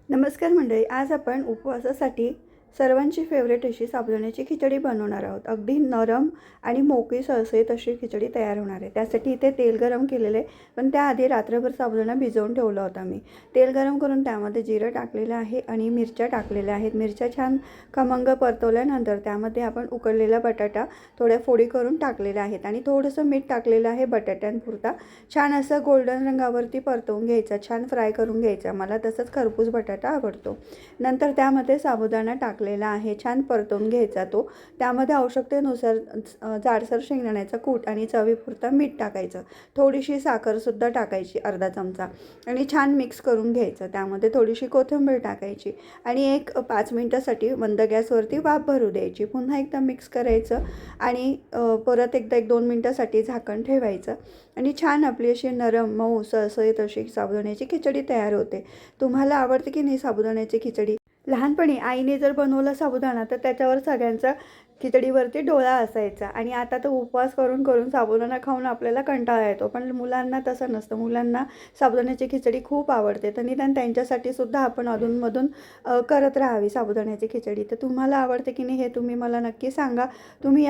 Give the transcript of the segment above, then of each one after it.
नमस्कार मंडळी, आज आपण उपवासासाठी सर्वांची फेवरेट अशी साबुदाण्याची खिचडी बनवणार आहोत। अगदी नरम आणि मोकळी सळसळीत अशी खिचडी तयार होणार आहे। त्यासाठी इथे तेल गरम केलेले आहे, पण त्याआधी रात्रभर साबुदाणा भिजवून ठेवला होता मी। तेल गरम करून त्यामध्ये जिरं टाकलेलं आहे आणि मिरच्या टाकलेल्या आहेत। मिरच्या छान खमंग परतवल्यानंतर त्यामध्ये आपण उकडलेला बटाटा थोड्या फोडी करून टाकलेल्या आहेत आणि थोडंसं मीठ टाकलेलं आहे बटाट्यांपुरता। छान असं गोल्डन रंगावरती परतवून घ्यायचा, छान फ्राय करून घ्यायचा। मला तसंच खरपूस बटाटा आवडतो। नंतर त्यामध्ये साबुदाणा टाकलेला आहे, छान परतवून घ्यायचा तो। त्यामध्ये आवश्यकतेनुसार जाडसर शेंगदाण्याचा कूट आणि चवीपुरता मीठ टाकायचं। थोडीशी साखरसुद्धा टाकायची, अर्धा चमचा, आणि छान मिक्स करून घ्यायचं। त्यामध्ये थोडीशी कोथिंबीर टाकायची आणि एक 5 मिनिटासाठी मंद गॅसवरती वाफ भरू द्यायची। पुन्हा एकदा मिक्स करायचं आणि परत एकदा 1-2 मिनिटासाठी झाकण ठेवायचं आणि छान आपली अशी नरम मऊ सळसळीत अशी साबुदाण्याची खिचडी तयार होते। तुम्हाला आवडते की नाही साबुदाण्याची खिचडी? लहानपणी आईने जर बनवला साबुदाणा तर त्याच्यावर सगळ्यांचा खिचडीवरती डोळा असायचा आणि आता तर उपवास करून करून साबुदाणा खाऊन आपल्याला कंटाळा येतो, पण मुलांना तसं नसतं। मुलांना साबुदाण्याची खिचडी खूप आवडते, तर निदान त्यांच्यासाठी सुद्धा आपण अधूनमधून करत राहावी साबुदाण्याची खिचडी। तर तुम्हाला आवडते की नाही हे तुम्ही मला नक्की सांगा। तुम्ही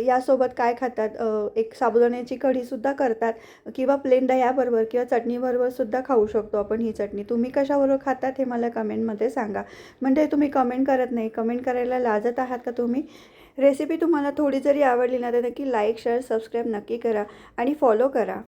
यासोबत काय खातात? एक साबुदाण्याची कढीसुद्धा करतात किंवा प्लेन दह्याबरोबर किंवा चटणीबरोबर सुद्धा खाऊ शकतो आपण ही चटणी। तुम्ही कशाबरोबर खातात हे मला कमेंटमध्ये सांगा। म्हणजे तुम्ही कमेंट करत नाही, कमेंट करायला लाजत आहात का तुम्ही? रेसिपी तुम्हाला थोडी जरी आवडली ना तर नक्की लाईक, शेअर, सबस्क्राईब नक्की करा आणि फॉलो करा।